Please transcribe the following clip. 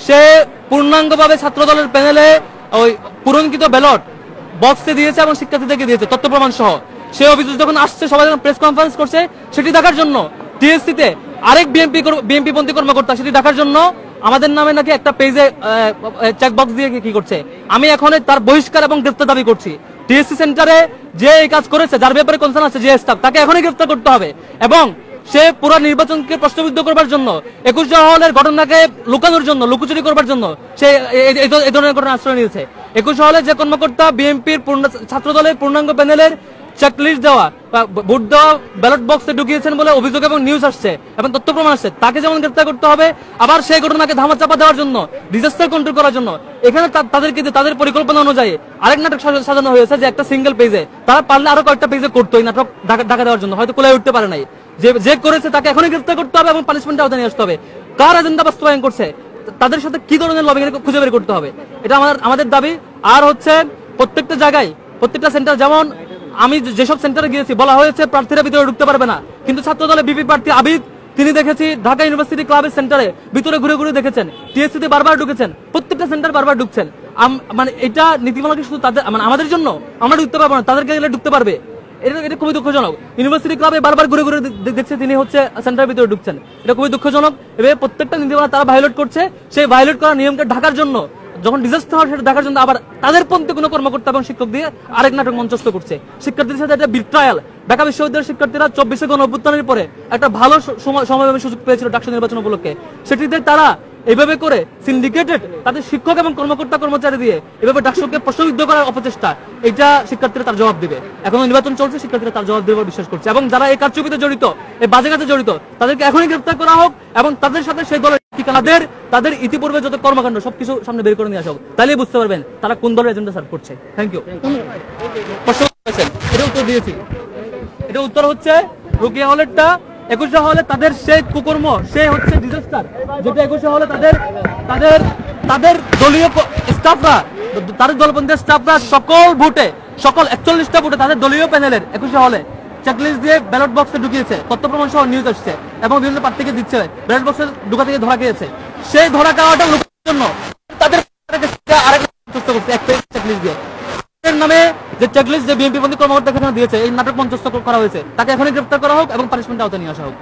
সে পূর্ণাঙ্গভাবে ছাত্র দলের প্যানেলে ওই পূরণকৃত ব্যালট বক্সে দিয়েছে এবং শিক্ষার্থীদেরকে দিয়েছে তথ্য প্রমাণ সহ। সে অভিযোগ যখন আসছে, সবাই যখন প্রেস কনফারেন্স করছে, সেটি দেখার জন্য টিএসসিতে আরেক বিএনপি পন্থী কর্মকর্তা সেটি দেখার জন্য আমাদের নামে নাকি একটা পেজে চেকবক্স দিয়ে কি করছে। আমি এখন তার বহিষ্কার এবং গ্রেফতার দাবি করছি। টিএসসি সেন্টারে যে এই কাজ করেছে, যার ব্যাপারে কনসার্ন আছে, যে স্টাফ, তাকে এখনই গ্রেফতার করতে হবে। এবং সে পুরো নির্বাচনকে প্রশ্নবিদ্ধ করবার জন্য, 21 হলের ঘটনাকে লুকানোর জন্য, লুকোচুরি করবার জন্য সে এই ধরনের ঘটনা আশ্রয় নিয়েছে। 21 হলের যে কর্মকর্তা বিএনপির ছাত্র দলের পূর্ণাঙ্গ প্যানেলের চেকলিস্ট দেওয়া, ভোট দেওয়া ব্যালট বক্সে ঢুকিয়েছেন বলে অভিযোগ এবং নিউজ আসছে এবং তথ্য প্রমাণ আসছে, তাকে যেমন গ্রেফতার করতে হবে, আবার সেই ঘটনাকে ধামাচাপা দেওয়ার জন্য, ডিজাস্টার কন্ট্রোল করার জন্য এখানে তাদেরকে তাদের পরিকল্পনা অনুযায়ী আরেক নাটক সাজানো হয়েছে, যে একটা সিঙ্গেল পেজে তারা পারলে আরো কয়েকটা পেজে করতো এই নাটক ঢাকা দেওয়ার জন্য, হয়তো কোলায় উঠতে পারে নাই। যে করেছে তাকে এখনই গ্রেফতার করতে হবে এবং পানিশমেন্টের আওতায় নিয়ে আসতে হবে। কার এজেন্ডা বাস্তবায়ন করছে, তাদের সাথে কি ধরনের লবিং খুঁজে বের করতে হবে, এটা আমাদের দাবি। আর হচ্ছে প্রত্যেকটা জায়গায়, প্রত্যেকটা সেন্টার, যেমন আমি যেসব সেন্টারে গিয়েছি বলা হয়েছে প্রার্থীরা ভিতরে ঢুকতে পারবে না, কিন্তু ছাত্র দলের বিপি প্রার্থী আবিদ, তিনি দেখেছি ঢাকা ইউনিভার্সিটি ক্লাবের সেন্টারে ভিতরে ঘুরে ঘুরে দেখেছেন, টিএসসিতে বারবার ঢুকেছেন, প্রত্যেকটা সেন্টার বারবার ঢুকছেন। মানে এটা নীতিমালা কি শুধু তাদের, মানে আমাদের জন্য? আমরা ঢুকতে পারবো না, তাদেরকে গেলে ঢুকতে পারবে। এটা খুবই দুঃখজনক। ইউনিভার্সিটি ক্লাবে বারবার ঘুরে ঘুরে দেখছে তিনি হচ্ছে সেন্টারের ভিতরে ঢুকছেন, এটা খুবই দুঃখজনক। এভাবে প্রত্যেকটা নীতিমালা তারা ভায়োলেট করছে। সেই ভায়োলেট করা নিয়মকে ঢাকার জন্য, যখন ডিজাস্টার হয় সেটা দেখার জন্য আবার তাদের পন্থী কোনো কর্মকর্তা এবং শিক্ষক দিয়ে আরেক নাটক মঞ্চস্থ করছে শিক্ষার্থীদের সাথে। একটা বিট্রায়াল। ঢাকা বিশ্ববিদ্যালয়ের শিক্ষার্থীরা 24 গণঅভ্যুত্থানের পরে একটা ভালো সময় সুযোগ পেয়েছিল ডাকসু নির্বাচন উপলক্ষে, সেটিতে তারা এইভাবে করে সিন্ডিকেটেড তাদের শিক্ষক এবং কর্মকর্তা কর্মচারী দিয়ে এভাবে ডাকসুকে প্রশ্নবিদ্ধ করার অপচেষ্টা, এটা শিক্ষার্থীরা তার জবাব দিবে। এখনো নির্বাচন চলছে, শিক্ষার্থীরা তার জবাব দেবে বিশ্বাস করছে। এবং যারা এই কারচুপিতে জড়িত, এই বাজে কাজে জড়িত, তাদেরকে এখনই গ্রেফতার করা হোক এবং তাদের সাথে সেই দলের তাদের ইতিপূর্বে যত কর্মকাণ্ড সবকিছু সামনে বের করে নিয়ে আসা হোক, তাহলেই বুঝতে পারবেন তারা কোন দলের এজেন্ডা সার্ভ করছে। Thank you. এটা উত্তর দিয়েছি। এটা উত্তর হচ্ছে রোকেয়া হলেরটা, 21 হলে তাদের সেই কুকর্ম, সে হচ্ছে ডিজাস্টার, যেটা 21 হলে তাদের দলীয় স্টাফরা, তাদের দলবন্ধের স্টাফরা সকল 41টা ভোটে তাদের দলীয় প্যানেলের 21 হলে চেকলিস্ট দিয়ে ব্যালট বক্সে ঢুকিয়েছে, তথ্য প্রমাণ সহ নিউজ আসছে এবং বিভিন্ন প্রার্থীকে দিচ্ছে, ব্যালট বক্সে ঢুকা থেকে ধরা খেয়েছে। সেই ধরা খাওয়াটা লোকের জন্য তাদের আরেক চেকলিস্ট দিয়ে নামে যে চেকলিস্ট যে বিএনপি পন্থী কর্মকর্তা দিয়েছে, এই নাটক মঞ্চস্থ করা হয়েছে, তাকে এখনই গ্রেফতার করা হোক এবং পানিশমেন্ট আওতায় নিয়ে আসা হোক।